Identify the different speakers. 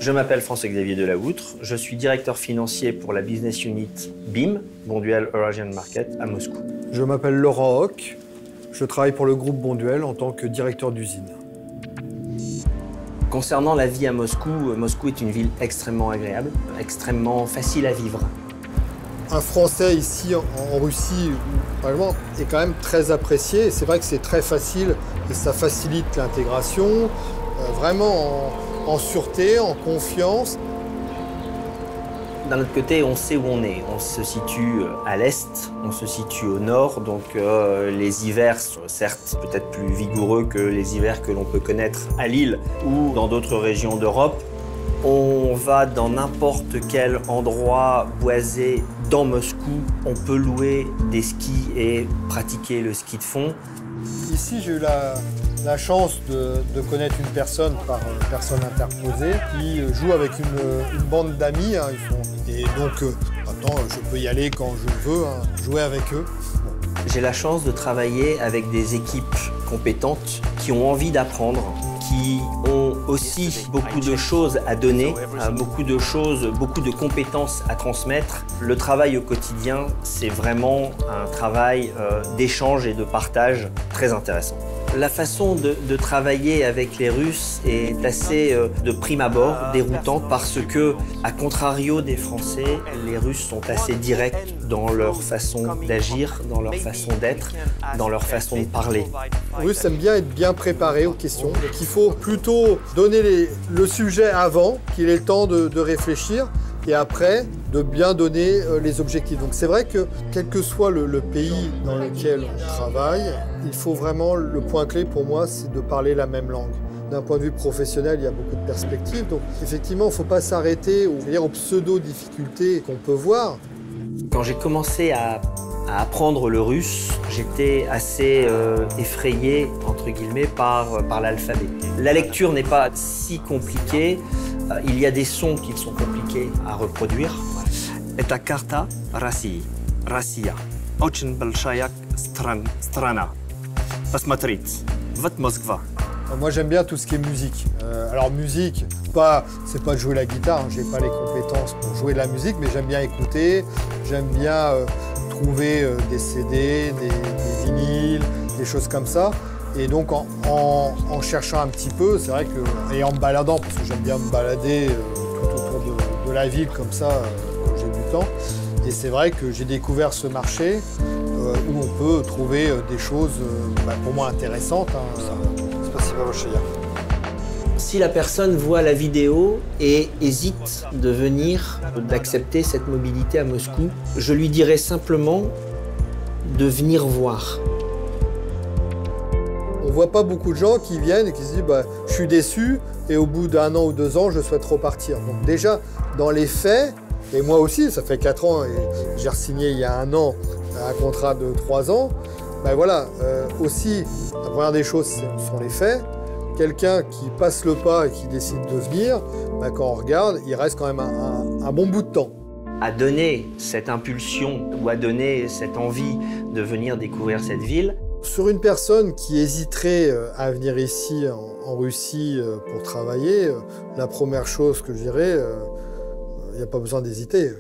Speaker 1: Je m'appelle François-Xavier Delahoutre, je suis directeur financier pour la business unit BIM, Bonduelle Eurasian Market, à Moscou.
Speaker 2: Je m'appelle Laurent Hoc, je travaille pour le groupe Bonduelle en tant que directeur d'usine.
Speaker 1: Concernant la vie à Moscou, Moscou est une ville extrêmement agréable, extrêmement facile à vivre.
Speaker 2: Un Français ici en Russie, par exemple, est quand même très apprécié. C'est vrai que c'est très facile et ça facilite l'intégration, vraiment en sûreté, en confiance.
Speaker 1: D'un autre côté, on sait où on est. On se situe à l'est, on se situe au nord, donc les hivers sont certes peut-être plus vigoureux que les hivers que l'on peut connaître à Lille ou dans d'autres régions d'Europe. On va dans n'importe quel endroit boisé dans Moscou, on peut louer des skis et pratiquer le ski de fond.
Speaker 2: Ici, j'ai eu la chance de connaître une personne par personne interposée qui joue avec une bande d'amis. Hein, et donc, maintenant, je peux y aller quand je veux, hein, jouer avec eux.
Speaker 1: J'ai la chance de travailler avec des équipes compétentes qui ont envie d'apprendre, qui ont aussi beaucoup de choses à donner, beaucoup de compétences à transmettre. Le travail au quotidien, c'est vraiment un travail d'échange et de partage très intéressant. La façon de travailler avec les Russes est assez, de prime abord, déroutante parce que, à contrario des Français, les Russes sont assez directs dans leur façon d'agir, dans leur façon d'être, dans leur façon de parler.
Speaker 2: Les Russes aiment bien être bien préparés aux questions. Donc il faut plutôt donner le sujet avant, qu'il ait le temps de réfléchir, et après, de bien donner les objectifs. Donc c'est vrai que, quel que soit le pays dans lequel on travaille, il faut vraiment, le point clé pour moi, c'est de parler la même langue. D'un point de vue professionnel, il y a beaucoup de perspectives. Donc effectivement, il ne faut pas s'arrêter aux pseudo-difficultés qu'on peut voir.
Speaker 1: Quand j'ai commencé à apprendre le russe, j'étais assez effrayé, entre guillemets, par l'alphabet. La lecture n'est pas si compliquée. Il y a des sons qui sont compliqués à reproduire. Это карта России. Россия. Очень большая страна. Посмотрите. Вот Москва.
Speaker 2: Moi, j'aime bien tout ce qui est musique. Alors, musique, c'est pas de jouer la guitare, hein, j'ai pas les compétences pour jouer de la musique, mais j'aime bien écouter, j'aime bien trouver des CD, des vinyles, des choses comme ça. Et donc, en cherchant un petit peu, c'est vrai que, et en me baladant, parce que j'aime bien me balader tout autour de la ville comme ça, quand j'ai du temps. Et c'est vrai que j'ai découvert ce marché où on peut trouver des choses, pour moi, intéressantes. Hein,
Speaker 1: Si la personne voit la vidéo et hésite d'accepter cette mobilité à Moscou, je lui dirais simplement de venir voir.
Speaker 2: On ne voit pas beaucoup de gens qui viennent et qui se disent je suis déçu et au bout d'1 an ou 2 ans, je souhaite repartir. Donc déjà, dans les faits, et moi aussi, ça fait 4 ans et j'ai re-signé il y a 1 an un contrat de 3 ans, voilà, aussi, la première des choses, ce sont les faits. Quelqu'un qui passe le pas et qui décide de venir, quand on regarde, il reste quand même un bon bout de temps.
Speaker 1: À donner cette impulsion ou à donner cette envie de venir découvrir cette ville.
Speaker 2: Sur une personne qui hésiterait à venir ici en Russie pour travailler, la première chose que je dirais, il n'y a pas besoin d'hésiter.